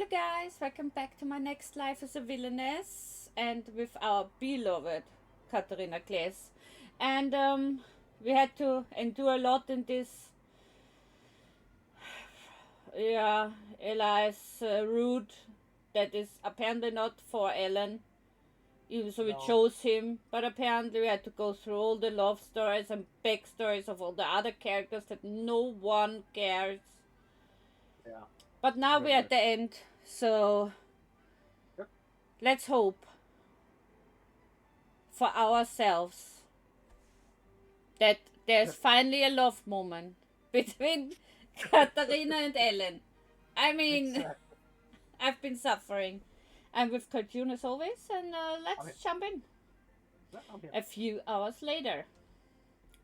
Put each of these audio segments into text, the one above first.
Hello guys, welcome back to my next life as a villainess and with our beloved Catarina class. And we had to endure a lot in this Eli's route that is apparently not for Alan. Even so we chose him, but apparently we had to go through all the love stories and backstories of all the other characters that no one cares. Yeah. But now we're at the end, so let's hope for ourselves that there's finally a love moment between Catarina and Alan. I mean, I've been suffering. I'm with Cartoon as always, and let's jump in. A few hours later,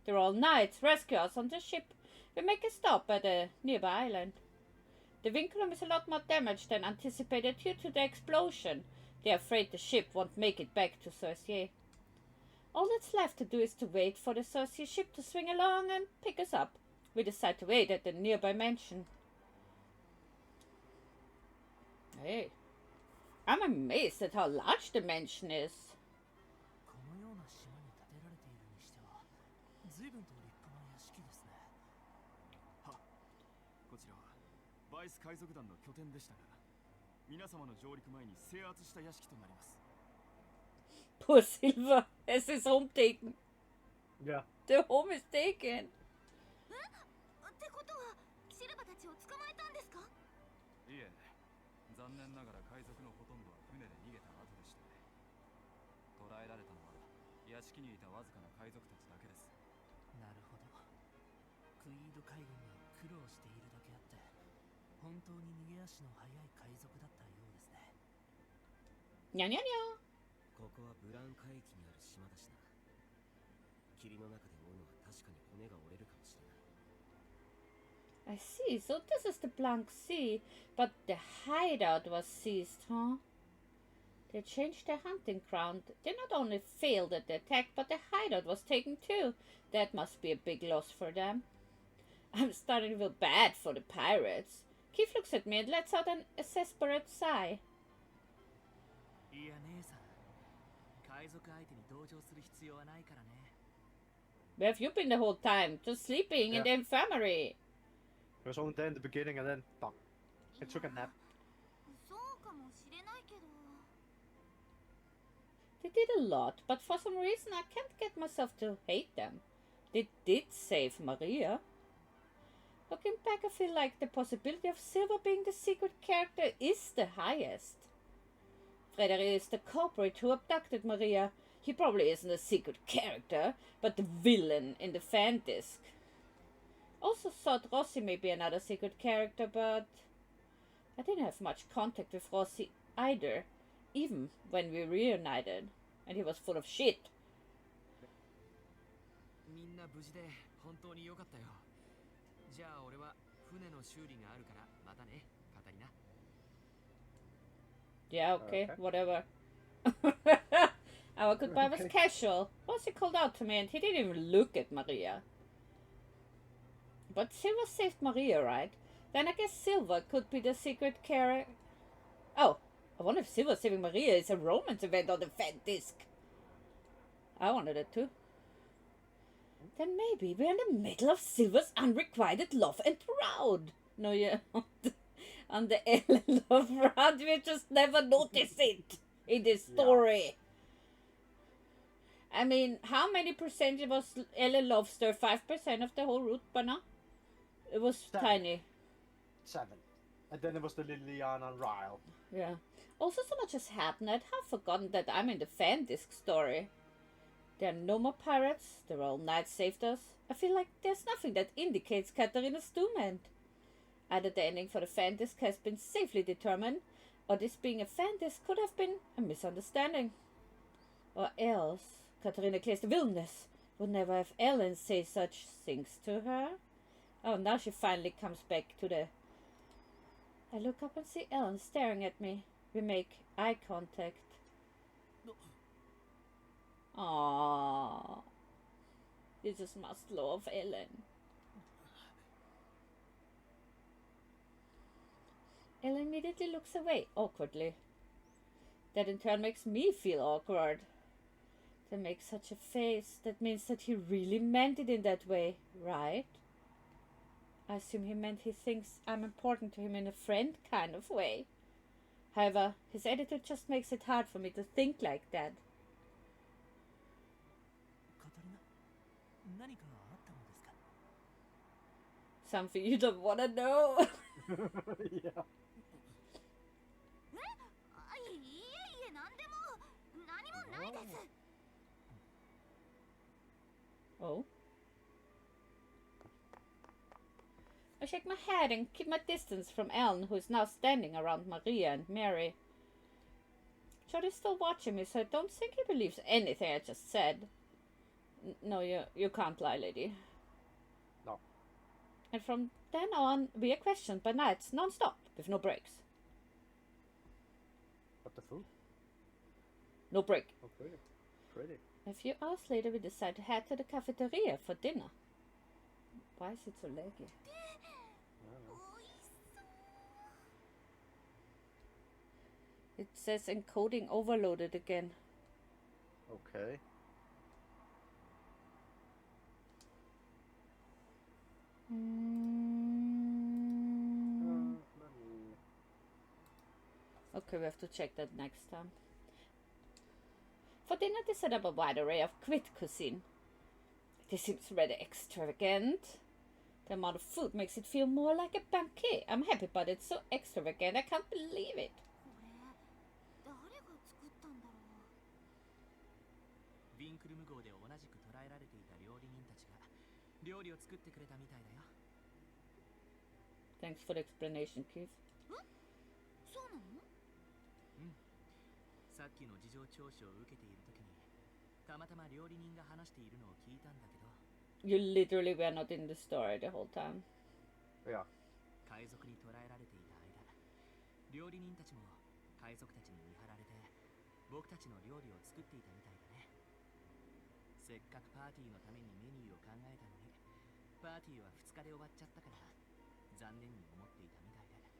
the Royal Knights rescue us on the ship. We make a stop at a nearby island. The Vinculum is a lot more damaged than anticipated due to the explosion. They're afraid the ship won't make it back to Sorcier. All that's left to do is to wait for the Sorcier ship to swing along and pick us up. We decide to wait at the nearby mansion. Hey, I'm amazed at how large the mansion is. Weiss 海賊団の拠点でしたが、皆様の上陸前に制圧した屋敷となります。 Poor Silver has his home taken. Yeah. The home is taken. ってことはシルバたちを捕まえたんですか？いえ、残念ながら海賊のほとんどは船で逃げた後でしたね。捕らえられたのは屋敷にいたわずかな海賊たちだけです。なるほど。クイード海軍が苦労しているだけあって、本当に逃げ足の速い海賊だったようですね。にゃにゃにゃ。ここはブラウン海域にある島だしな。霧の中で追うのは確かに骨が折れるかもしれない。I see. So this is the blank sea, but the hideout was seized, huh? They changed their hunting ground. They not only failed at the attack, but the hideout was taken too. That must be a big loss for them. I'm starting to feel bad for the pirates. Keith looks at me and lets out an exasperated sigh. いや姉さん、海賊相手に同情する必要はないからね。Where have you been the whole time? Just sleeping in the infirmary. It was only there in the beginning and then fuck. I took a nap. そうかもしれないけど。 They did a lot, but for some reason I can't get myself to hate them. They did save Maria. Looking back, I feel like the possibility of Silver being the secret character is the highest. Frederic is the culprit who abducted Maria. He probably isn't a secret character, but the villain in the fan disc. Also thought Rossi may be another secret character, but I didn't have much contact with Rossi either, even when we reunited, and he was full of shit. みんな無事で本当に良かったよ。じゃあ俺は船の修理があるからまたね、カタリナ。Yeah, okay, whatever. Our goodbye was casual. Rossi called out to me and he didn't even look at Maria. But Silver saved Maria, right? Then I guess Silver could be the secret character. Oh, I wonder if Silver saving Maria is a romance event on the fan disc. I wanted it too. Then maybe we're in the middle of Silver's unrequited love and proud. No, yeah, on the Ellen love round, we just never notice it in this story. I mean, how many percentage was Ellen love story? 5% of the whole route by now? It was 7. tiny. 7. And then it was the Liliana and Ryle. Yeah. Also, so much has happened. I'd have forgotten that I'm in the fan disc story. There are no more pirates. The Royal Knights saved us. I feel like there's nothing that indicates Catarina's doom end. Either the ending for the fan disc has been safely determined, or this being a fan disc could have been a misunderstanding. Or else, Catarina claims the Villainess would never have Ellen say such things to her. Oh, now she finally comes back to the... I look up and see Ellen staring at me. We make eye contact. Aww. You just must love Ellen. Ellen immediately looks away, awkwardly. That in turn makes me feel awkward. To make such a face, that means that he really meant it in that way, right? I assume he meant he thinks I'm important to him in a friend kind of way. However, his attitude just makes it hard for me to think like that. カタリナ、何かあったのですか？ Something you don't wanna know. Yeah. いえ何でも何もないです。 Oh. I shake my head and keep my distance from Ellen, who is now standing around Maria and Mary. Geordo's still watching me, so I don't think he believes anything I just said. No, you can't lie, lady. No. And from then on, we are questioned by nights non-stop, with no breaks. But the food? No break. Oh, pretty. Pretty. A few hours later, we decide to head to the cafeteria for dinner. Why is it so laggy? It says encoding overloaded again. Okay. Okay, we have to check that next time. For dinner, they set up a wide array of quid cuisine. This seems rather extravagant. The amount of food makes it feel more like a banquet. I'm happy, but it's so extravagant, I can't believe it. これ誰が作ったんだろう。ヴィンクルム号で同じく捕らえられていた料理人たちが料理を作ってくれたみたいだよ。 Thanks for the explanation, Keith. そうなの？さっきの事情聴取を受けているときにたまたま料理人が話しているのを聞いたんだけど You literally were not in the story the whole time. Yeah. 海賊に捕らえられていた間料理人たちも海賊たちに見張られて僕たちの料理を作っていたみたいだね。せっかくパーティーのためにメニューを考えたのにパーティーは2日で終わっちゃったから残念に思っていたみたいで。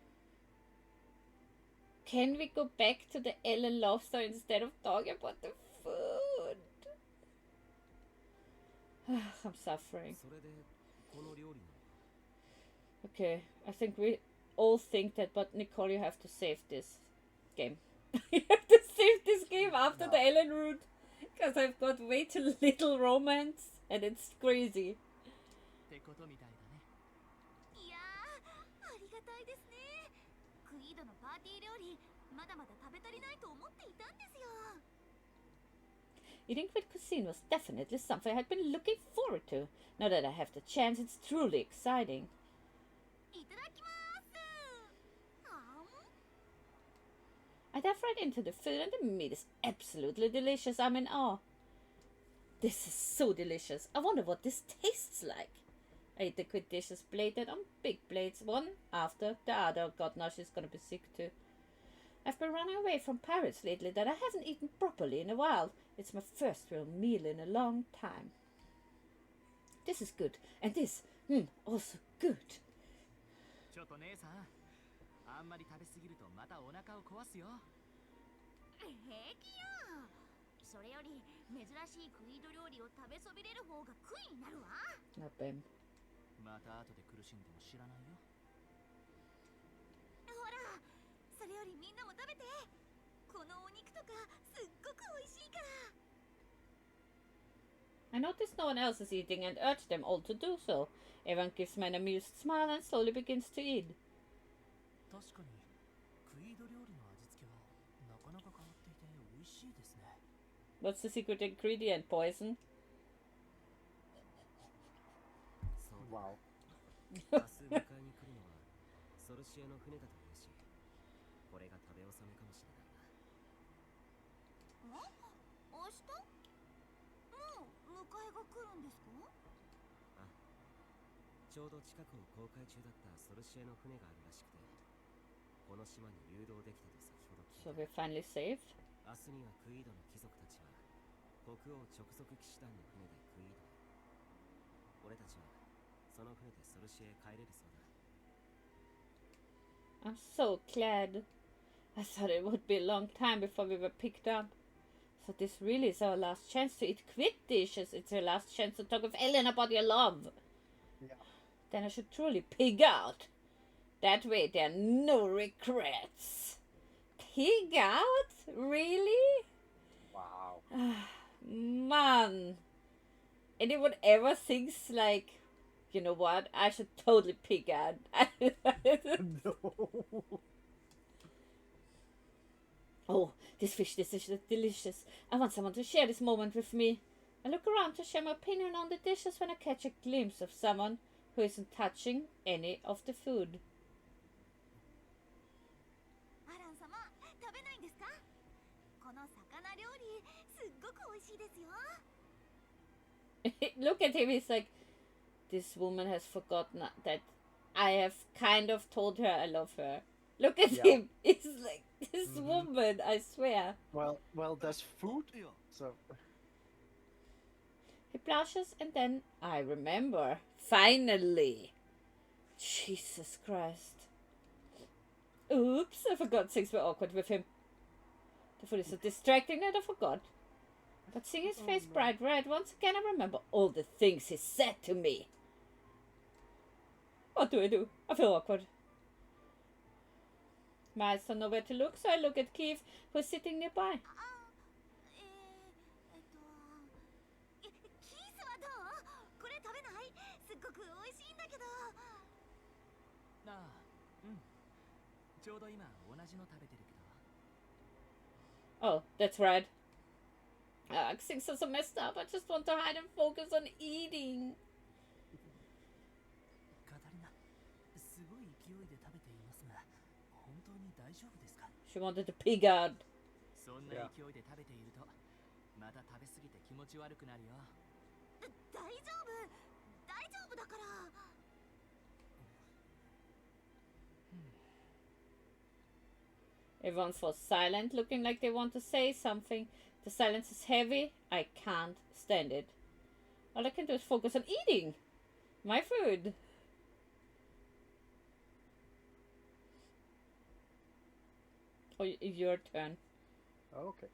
Can we go back to the Ellen love story instead of talking about the food? I'm suffering. それでこの料理の Okay, I think we all think that, but Nicole, you have to save this game. You have to save this game after the Ellen route. Because I've got way too little romance, and it's crazy. ってことみたいだね。いやー、ありがたいですね。クイードのパーティー料理、まだまだ食べ足りないと思っていたんですよ。 Eating quid cuisine was definitely something I had been looking forward to. Now that I have the chance, it's truly exciting. いただきます。I dive right into the food and the meat is absolutely delicious. I'm in awe. This is so delicious. I wonder what this tastes like. I eat the quid dishes plated on big plates, one after the other. God, now she's gonna be sick too. I've been running away from pirates lately that I haven't eaten properly in a while. It's my first real meal in a long time. This is good. And this, also good. ちょっと姉さん、あんまり食べ過ぎるとまたお腹を壊すよ。平気よ。それより珍しいクイード料理を食べそびれる方が悔いになるわ。 Not bad. また後で苦しんでも知らないよ。ほら、それよりみんなも食べて。このお肉とかすっごく美味しいから。 I notice no one else is eating and urge them all to do so. Everyone gives me an amused smile and slowly begins to eat. 確かにクイード料理の味付けはなかなか変わっていて美味しいですね。 What's the secret ingredient? Poison? そうだ Wow. 明日迎えに来るのはソルシエの船だというしこれが食べ納めかもしれないな。明日？もう迎えが来るんですか？あ、ちょうど近くを航海中だったソルシエの船があるらしくてこの島に誘導できたと先ほど聞い So た。 we're finally saved? 明日にはクイードの貴族たちは国王直属騎士団の船でクイードへ。俺たちはその船でソルシエへ帰れるそうだ。I'm so glad. I thought it would be a long time before we were picked up. So this really is our last chance to eat quit dishes. It's our last chance to talk with Ellen about your love. Yeah. Then I should truly pig out. That way there are no regrets. Pig out? Really? Wow. Man. Anyone ever thinks like, you know what? I should totally pig out. No. Oh, this fish is delicious. I want someone to share this moment with me. I look around to share my opinion on the dishes when I catch a glimpse of someone who isn't touching any of the food. アラン様、食べないんですか？この魚料理、すっごく美味しいですよ。 Look at him, he's like, this woman has forgotten that I have kind of told her I love her. Look at him, he's like, this woman, I swear. Well, there's food, so... He blushes and then I remember. Finally. Jesus Christ. Oops, I forgot things were awkward with him. The food is so distracting that I forgot. But seeing his face bright red, once again I remember all the things he said to me. What do? I feel awkward. My eyes don't know where to look, so I look at Keith, who's sitting nearby. キースはどう？これ食べない？すっごく美味しいんだけど。ああ、うん。ちょうど今同じの食べてるけど。 Oh, that's right. Things are so messed up. I just want to hide and focus on eating. カタリナ、すごい勢いで食べていますが、本当に大丈夫ですか？ She wanted to pig out. そんな勢いで食べていると、また食べ過ぎて気持ち悪くなるよ。大丈夫だから。 Everyone falls silent, looking like they want to say something. The silence is heavy. I can't stand it. All I can do is focus on eating my food. Oh, your turn. Okay.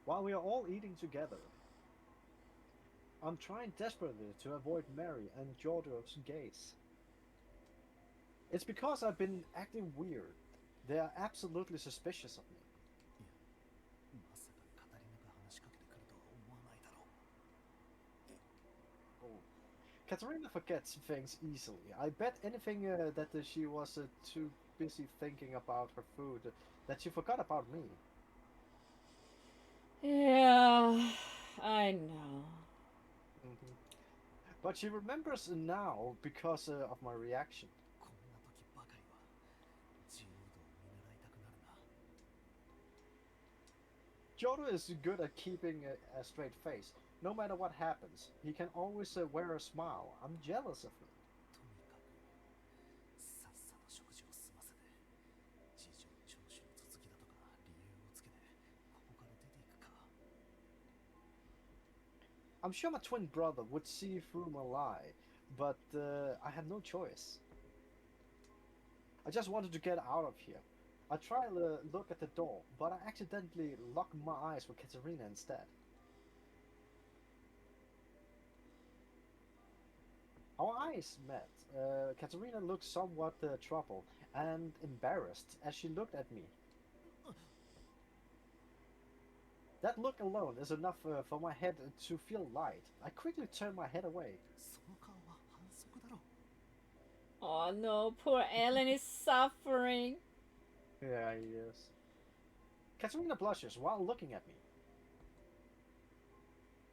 While we are all eating together, I'm trying desperately to avoid Mary and Geordo's gaze. It's because I've been acting weird. They are absolutely suspicious of me. Oh. Catarina forgets things easily. I bet anything that she was too busy thinking about her food that she forgot about me. Yeah, I know. But she remembers now because of my reaction. Geordo is good at keeping a straight face. No matter what happens, he can always wear a smile. I'm jealous of him. I'm sure my twin brother would see through my lie, but I had no choice. I just wanted to get out of here. I tried to look at the door, but I accidentally locked my eyes with Catarina instead. Our eyes met. Catarina looked somewhat troubled and embarrassed as she looked at me. That look alone is enough for my head to feel light. I quickly turned my head away. Oh no, poor Alan is suffering. Yeah, he is. Catarina blushes while looking at me.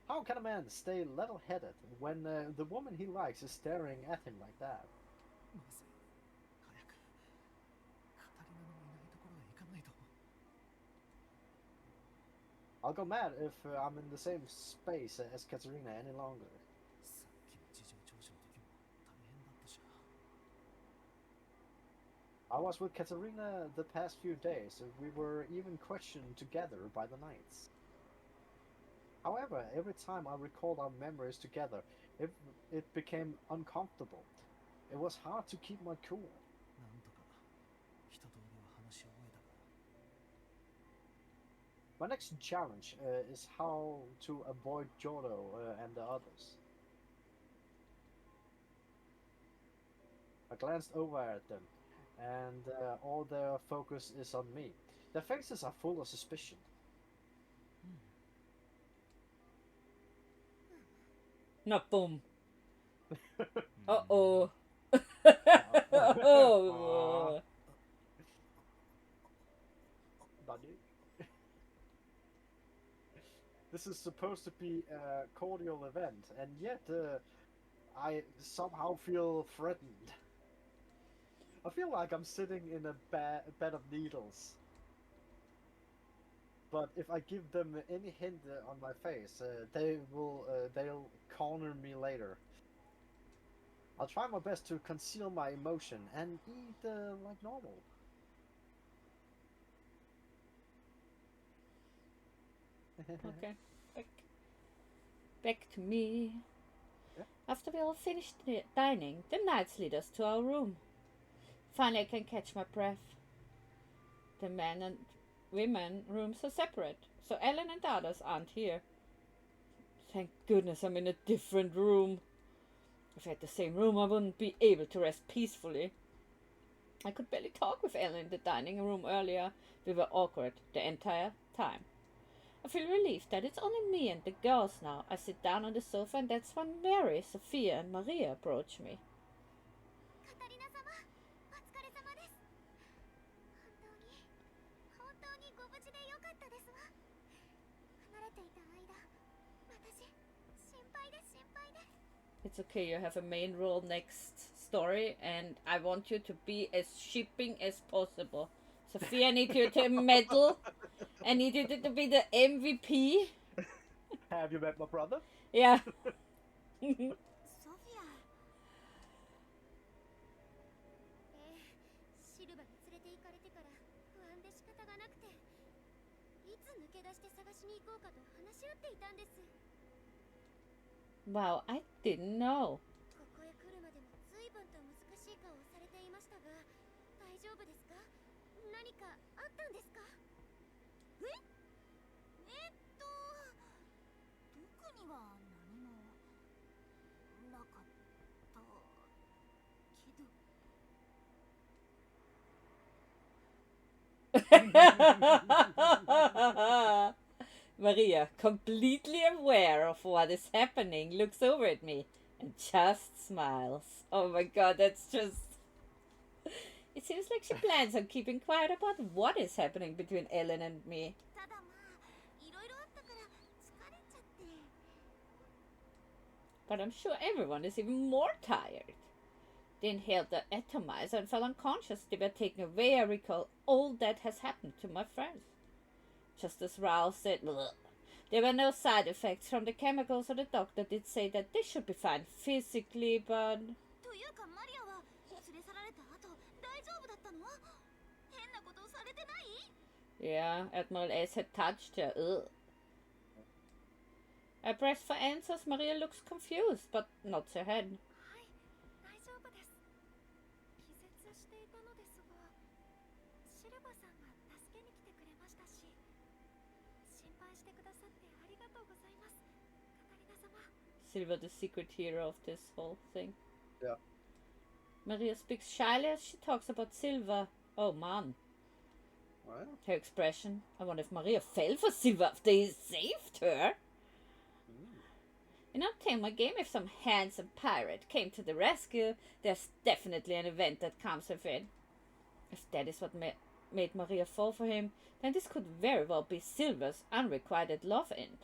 How can a man stay level-headed when the woman he likes is staring at him like that? I'll go mad if I'm in the same space as Catarina any longer. I was with Catarina the past few days, and we were even questioned together by the nights. However, every time I recalled our memories together, it became uncomfortable. It was hard to keep my cool. なんとか一通りは話を終えたが My next challenge is how to avoid Geordo and the others. I glanced over at them, and all their focus is on me. Their faces are full of suspicion. Not boom. うん Uh-oh. Oh. Buddy. This is supposed to be a cordial event, and yet I somehow feel threatened. I feel like I'm sitting in a bed of needles. But if I give them any hint on my face, they'll corner me later. I'll try my best to conceal my emotion and eat like normal. Okay. Back to me. Yeah. After we all finished dining, the knights lead us to our room. Finally, I can catch my breath. The men and women rooms are separate, so Ellen and the others aren't here. Thank goodness I'm in a different room. If I had the same room, I wouldn't be able to rest peacefully. I could barely talk with Ellen in the dining room earlier. We were awkward the entire time. I feel relieved that it's only me and the girls now. I sit down on the sofa, and that's when Mary, Sophia, and Maria approach me. カタリナ様、お疲れ様です。本当にご無事でよかったですわ。離れていた間、私心配です。 It's okay, you have a main role next story, and I want you to be as shipping as possible. Sophia, I need you to medal. I need you to be the MVP. Have you met my brother? Yeah. ソフィア。シルバに連れて行かれてから不安で仕方がなくて、いつ抜け出して探しに行こうかと話し合っていたんです。 Wow, I didn't know. ここへ来るまでも随分と難しい顔をされていましたが、大丈夫ですか？何かあったんですか？特には何もなかったけど。 Maria, completely aware of what is happening, looks over at me and just smiles. Oh my god, that's just... It seems like she plans on keeping quiet about what is happening between Ellen and me. ただまあ、いろいろあったから疲れちゃって。 But I'm sure everyone is even more tired. They inhaled the atomizer and fell unconscious. They were taken away. I recall all that has happened to my friends. Just as Raoul said, bleh. There were no side effects from the chemicals, or the doctor did say that they should be fine physically, but... というかマリアは連れ去られた後大丈夫だったの？変なことされてない？ Yeah, Admiral S had touched her. Ugh. I pressed for answers. Maria looks confused, but nods her head. はい、大丈夫です。気絶していたのですが、シルバさんが助けに来てくれましたし、心配してくださってありがとうございます、カタリナ様。 Silver, the secret hero of this whole thing. Yeah. Maria speaks shyly as she talks about Silver. Oh man. Well, Her expression. I wonder if Maria fell for Silver after he saved her. In Ultima game, if some handsome pirate came to the rescue, there's definitely an event that comes with it. If that is what made Maria fall for him, then this could very well be Silver's unrequited love end.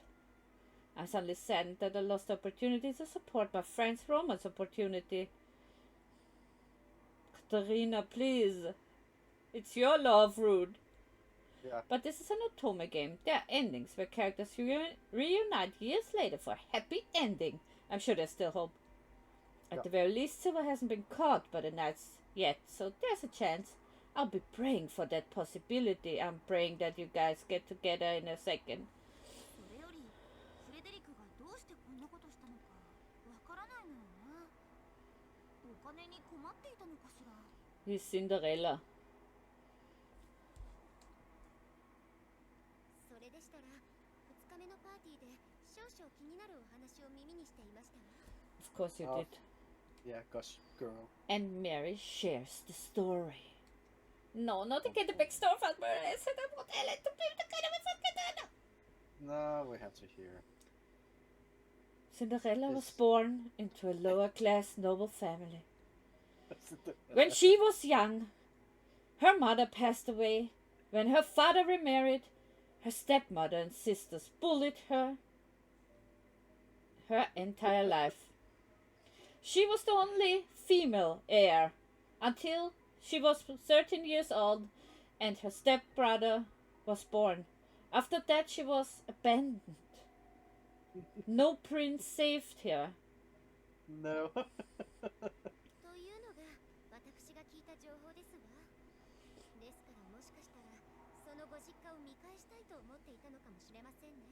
I'm suddenly saddened that I lost the opportunity to support my friend's romance opportunity. Catarina, please. It's your love, Rude. yeah. But this is an Otome game. There are endings where characters reunite years later for a happy ending. I'm sure there's still hope. At the very least, Silver hasn't been caught by the knights yet, so there's a chance. I'll be praying for that possibility. I'm praying that you guys get together in a second. それよりフレデリックがどうしてこんなことしたのかわからないのよな。おか金に困っていたのかしら。 He's Cinderella. それでしたら2日目のパーティーで少々気になるお話を耳にしていましたわ。 Of course you Oh. did. Yeah, gosh, girl. And Mary shares the story. No, not to get the big story from Mary. I said I want Ellen to be the kind of a No, we have to hear. Cinderella was Yes. born into a lower class noble family. When she was young, her mother passed away. When her father remarried, her stepmother and sisters bullied her entire life. She was the only female heir until she was 13 years old and her stepbrother was born. After that, she was abandoned. No prince saved her. No. というのが私が聞いた情報ですわ。ですからもしかしたらそのご実家を見返したいと思っていたのかもしれませんね。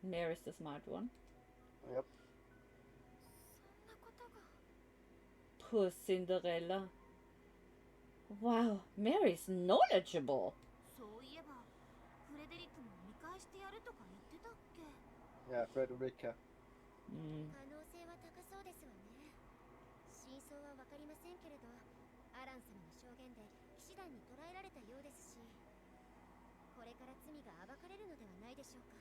Mary's the smart one. Yep. そんなことが。 Poor Cinderella. Wow, Mary's knowledgeable. そういえばフレデリックも見返してやるとか言ってたっけ。 Yeah, Frederica. うん可能性は高そうですわね。真相はわかりませんけれど、アラン様の証言で騎士団に捕らえられたようですし、これから罪が暴かれるのではないでしょうか。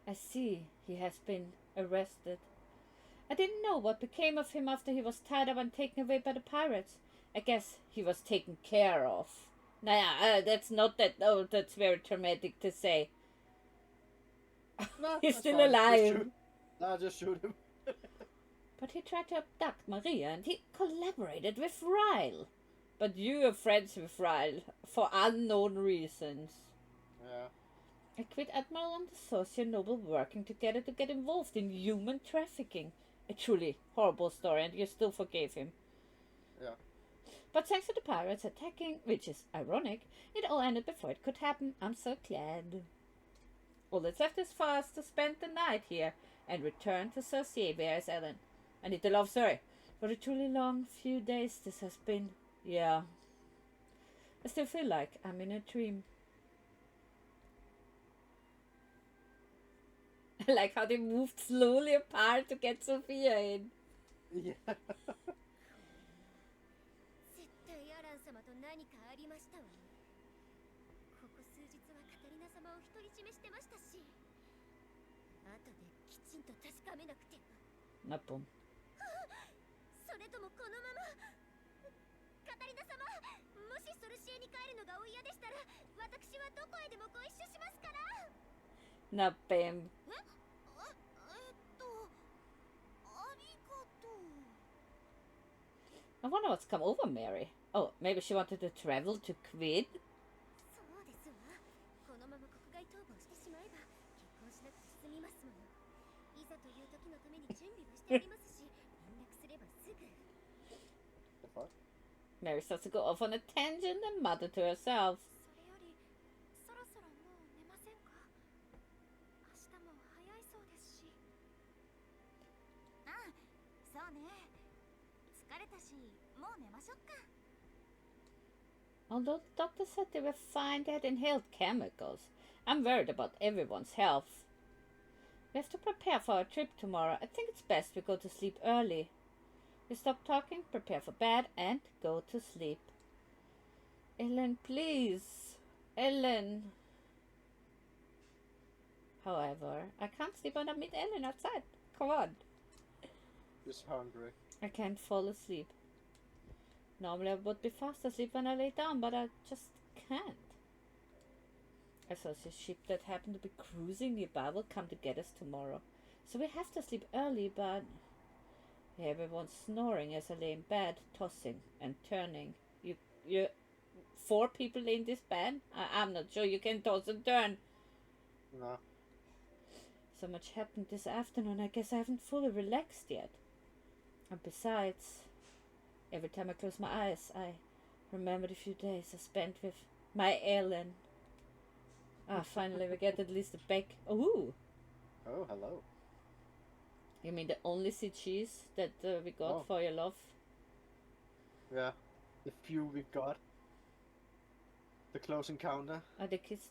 I see. He has been arrested. I didn't know what became of him after he was tied up and taken away by the pirates. I guess he was taken care of. Nah, that's not that. Oh, that's very traumatic to say. No, He's that's still fine. alive. Just shoot him. But he tried to abduct Maria and he collaborated with Ryle. But you are friends with Ryle for unknown reasons. Yeah. I quit Admiral and the Social Noble working together to get involved in human trafficking. A truly horrible story, and you still forgave him. Yeah. But thanks to the pirates attacking, which is ironic, it all ended before it could happen. I'm so glad. All that's left is for us to spend the night here and return to Saucier. Where is Ellen? I need the love story. For a truly long few days this has been. Yeah. I still feel like I'm in a dream. I like how they moved slowly apart to get Sophia in. Yeah. 絶対アラン様と何かありましたわね。ここ数日はカタリナ様を独り占めしてましたし、後できちんと確かめなくては。 Napom. それともこのままカタリナ様、もしソルシエに帰るのがお嫌でしたら、私はどこへでもご一緒しますから。 Napem. ありがとう。 I wonder what's come over Mary. Oh, maybe she wanted to travel to Quid? そうですわ。このまま国外逃亡してしまえば結婚しなくて済みますもの。いざという時のために準備はしてありますし、連絡すればすぐ。 The fuck? Mary starts to go off on a tangent and mutter to herself. それより、そろそろもう寝ませんか？明日も早いそうですし。ああ、そうね。疲れたし、もう寝ましょうか。 Although the doctor said they were fine, they had inhaled chemicals. I'm worried about everyone's health. We have to prepare for our trip tomorrow. I think it's best we go to sleep early. We stop talking, prepare for bed, and go to sleep. Ellen, please. Ellen. However, I can't sleep when I meet Ellen outside. Come on. Just hungry. I can't fall asleep. Normally I would be fast asleep when I lay down, but I just can't. I saw a ship that happened to be cruising nearby will come to get us tomorrow. So we have to sleep early, but everyone's snoring as I lay in bed, tossing and turning. You 4 people in this bed? I'm not sure you can toss and turn. No. So much happened this afternoon, I guess I haven't fully relaxed yet. And besides, every time I close my eyes, I remember the few days I spent with my Ellen. Finally we get at least a back. Ooh! Oh, hello. You mean the only CGs that we got Oh. for your love? Yeah. The few we got. The close encounter. Or they kissed?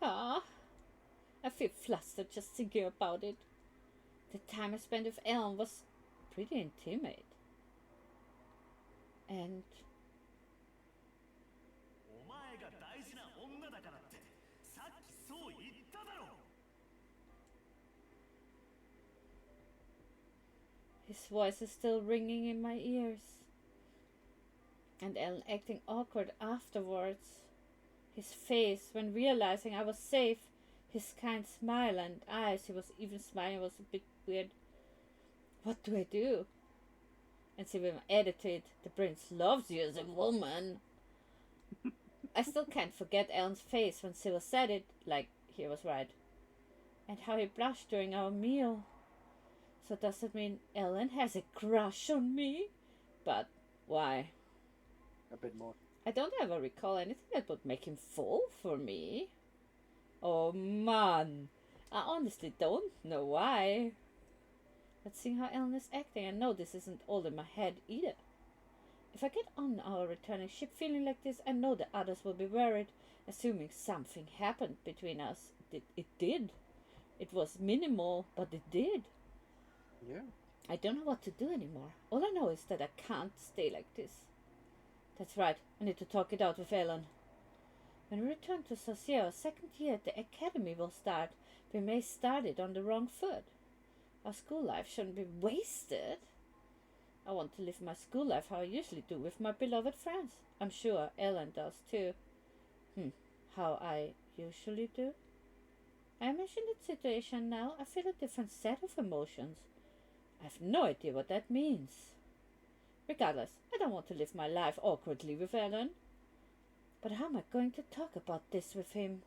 Ah, I feel flustered just thinking about it. The time I spent with Alan was pretty intimate. And お前が大事な女だからってさっきそう言っただろう。 his voice is still ringing in my ears. And Alan acting awkward afterwards. His face when realizing I was safe, his kind smile and eyes, he was even smiling, was a bit weird. What do I do? And see, with my attitude, the prince loves you as a woman. I still can't forget Alan's face when Sybil said it, like he was right. And how he blushed during our meal. So does that mean Alan has a crush on me? But why? A bit more. I don't ever recall anything that would make him fall for me. Oh man, I honestly don't know why. But seeing how Alan is acting, I know this isn't all in my head either. If I get on our returning ship feeling like this, I know the others will be worried, assuming something happened between us. It did. It was minimal, but it did. Yeah. I don't know what to do anymore. All I know is that I can't stay like this. That's right, I need to talk it out with Alan. When we return to Saucier, our second year at the academy will start. We may start it on the wrong foot. Our school life shouldn't be wasted. I want to live my school life how I usually do with my beloved friends. I'm sure Alan does too. How I usually do? I imagine the situation now. I feel a different set of emotions. I have no idea what that means. Regardless, I don't want to live my life awkwardly with Alan. But how am I going to talk about this with him?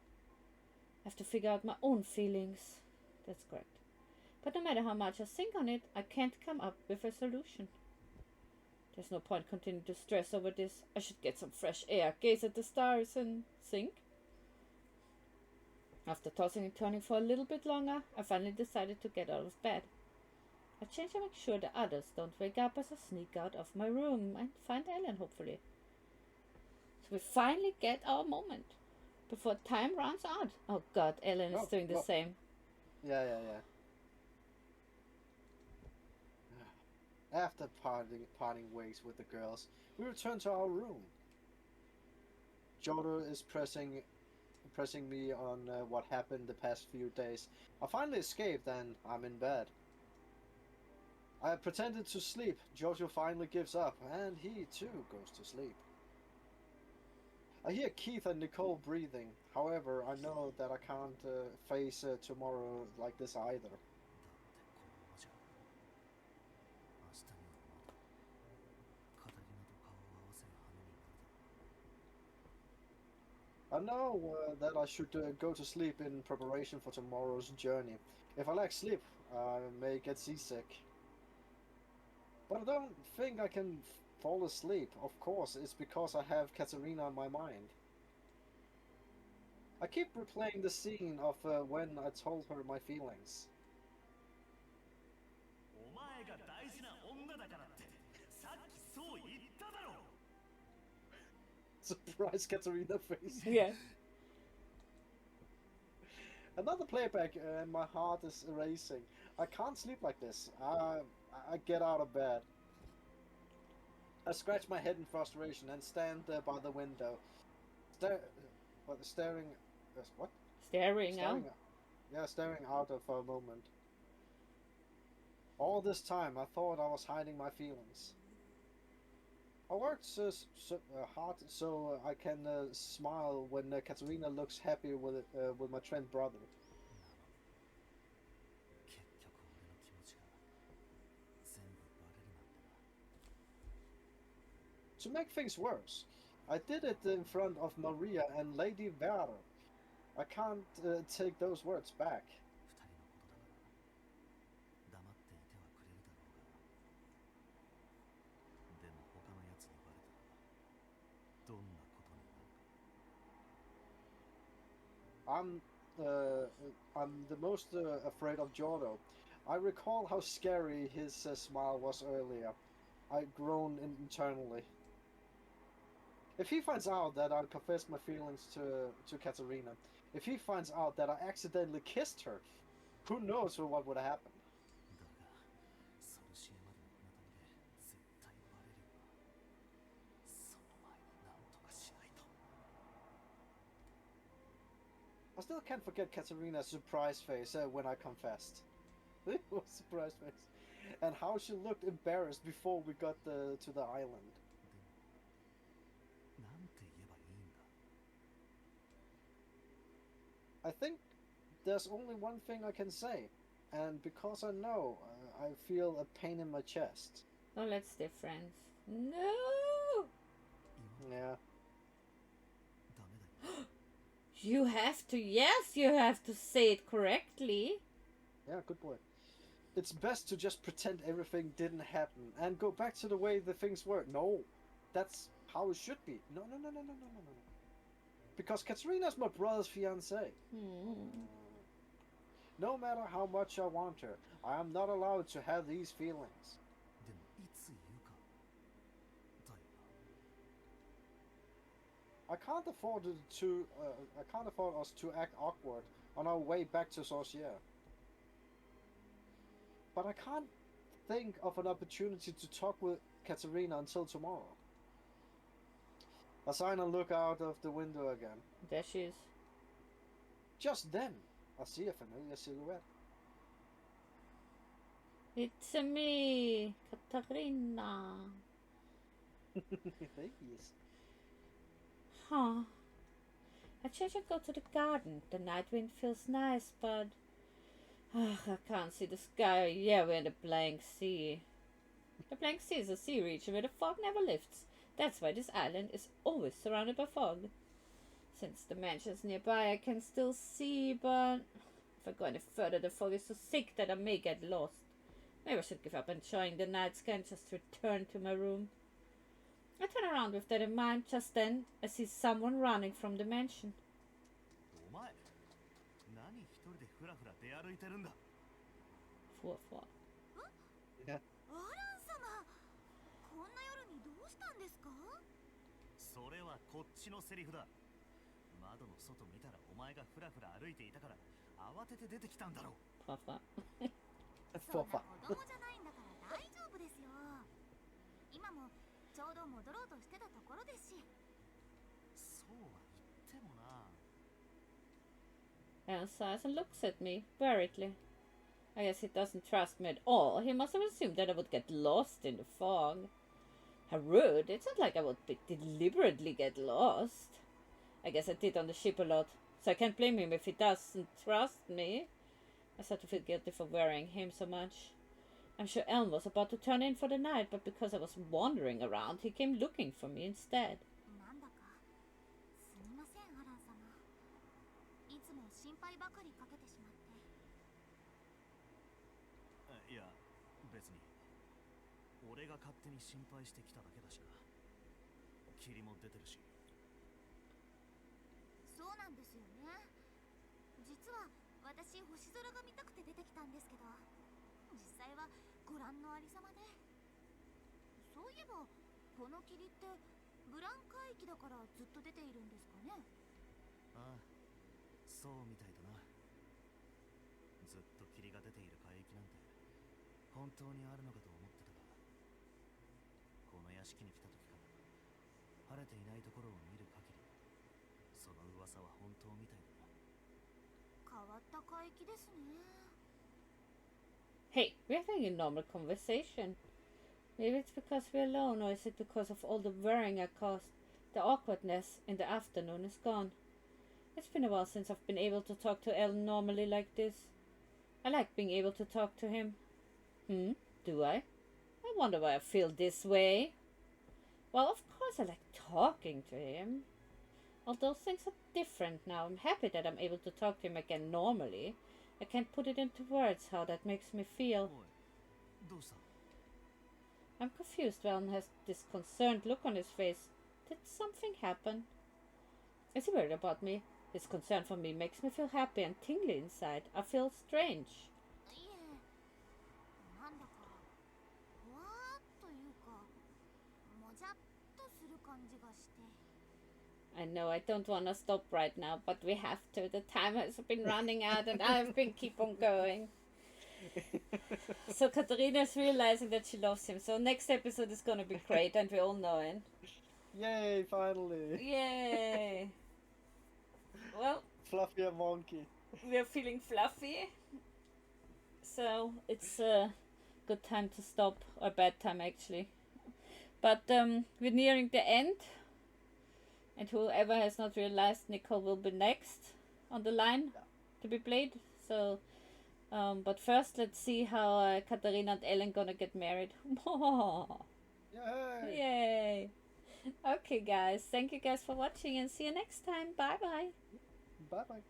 I have to figure out my own feelings. That's correct. But no matter how much I think on it, I can't come up with a solution. There's no point continuing to stress over this. I should get some fresh air, gaze at the stars, and think. After tossing and turning for a little bit longer, I finally decided to get out of bed. I change to make sure the others don't wake up as I sneak out of my room and find Alan, hopefully. So we finally get our moment before time runs out. Oh god, Alan is doing the same. Yeah. After parting ways with the girls, we return to our room. Geordo is pressing me on what happened the past few days. I finally escaped and I'm in bed. I pretended to sleep. Geordo finally gives up, and he too goes to sleep. I hear Keith and Nicole breathing. However, I know that I can't face tomorrow like this either. I know that I should go to sleep in preparation for tomorrow's journey. If I lack sleep, I may get seasick. But I don't think I can fall asleep. Of course, it's because I have Catarina on my mind. I keep replaying the scene of when I told her my feelings. お前が大事な女だからってさっきそう言っただろう。 Surprise Catarina face. Yeah. Another playback and my heart is racing. I can't sleep like this. I get out of bed. I scratch my head in frustration and stand by the window. Staring... What? Staring out? Yeah, staring out of a moment. All this time I thought I was hiding my feelings. I worked hard so I can smile when Catarina looks happy with my twin brother. To make things worse, I did it in front of Maria and Lady Vera. I can't take those words back. I'm uh, I'm the most afraid of Geordo. I recall how scary his smile was earlier. I groaned internally. If he finds out that I confessed my feelings to Catarina, if he finds out that I accidentally kissed her, who knows what would happen? だがその試合までの船旅で絶対バレるよな。その前になんとかしないと。 I still can't forget Catarina's surprise face when I confessed. It was surprise face, and how she looked embarrassed before we got to the island. でもなんて言えばいいんだ。 I think there's only one thing I can say, and because I know, I feel a pain in my chest. Oh, let's different. No! 言わ Yeah. ダメだよ。 You have to, yes, you have to say it correctly. Yeah, good boy. It's best to just pretend everything didn't happen and go back to the way the things were. No, that's how it should be. No, no, no, no, no, no, no, no. Because Katarina's my brother's fiancée. No matter how much I want her, I am not allowed to have these feelings. でもいつ言うかだよ I can't afford I can't afford us to act awkward on our way back to Sorcier. But I can't think of an opportunity to talk with Katarina until tomorrow. I sign and look out of the window again. There she is. Just then, I see a familiar silhouette. It's me, Catarina. There he is. Huh. I should go to the garden. The night wind feels nice, but I can't see the sky. Yeah, we're in the blank sea. The blank sea is a sea region where the fog never lifts. That's why this island is always surrounded by fog. Since the mansion's nearby, I can still see, but if I go any further, the fog is so thick that I may get lost. Maybe I should give up enjoying the night sky and just return to my room. I turn around with that in mind. Just then, I see someone running from the mansion. お前何一人でフラフラ出歩いてるんだ。 Fuhr vor. Yeah. アラン様、こんな夜にどうしたんですか？それはこっちのセリフだ。窓の外見たらお前がフラフラ歩いていたから慌てて出てきたんだろう。 Fuhr vor. そんな子供じゃないんだから大丈夫ですよ。今もちょうど戻ろうとしてたところですし。そうは言ってもな。 Alan sighs and looks at me worriedly. I guess he doesn't trust me at all. He must have assumed that I would get lost in the fog. How rude. It's not like I would deliberately get lost. I guess I did on the ship a lot, so I can't blame him if he doesn't trust me. I start to feel guilty for worrying him so much. I'm sure Alan was about to turn in for the night, but because I was wandering around, he came looking for me instead. なんだかすみません、アラン様。いつも心配ばかりかけてしまって。いや別に俺が勝手に心配してきただけだしな。霧も出てるし。そうなんですよね。実は私星空が見たくて出てきたんですけど、実際はご覧のありさまで。そういえばこの霧ってブラン海域だからずっと出ているんですかね。ああ、そうみたいだな。ずっと霧が出ている海域なんて本当にあるのかと思ってたが、この屋敷に来た時から晴れていないところを見る限り、その噂は本当みたいだな。変わった海域ですね。Hey, we're having a normal conversation. Maybe it's because we're alone, or is it because of all the worrying I caused? The awkwardness in the afternoon is gone. It's been a while since I've been able to talk to Alan normally like this. I like being able to talk to him. Do I? I wonder why I feel this way. Well, of course I like talking to him. Although things are different now, I'm happy that I'm able to talk to him again normally. I can't put it into words how that makes me feel. おい、どうした？ I'm confused. Alan has this concerned look on his face. Did something happen? Is he worried about me? His concern for me makes me feel happy and tingly inside. I feel strange. いえ、なんだかふわーっというか、もじゃっとする感じがして。I know I don't want to stop right now, but we have to. The time has been running out and I've been keep on going. So Catarina is realizing that she loves him. So next episode is gonna be great and we all know it. Yay, finally! Yay! Well, Fluffy and monkey. we're feeling fluffy. So it's a good time to stop, or bad time actually. But we're nearing the end. And whoever has not realized, Nicole will be next on the line to be played. So, but first let's see how Catarina and Alan gonna get married. Yay! Yay! Okay guys, thank you guys for watching and see you next time. Bye bye. Bye bye.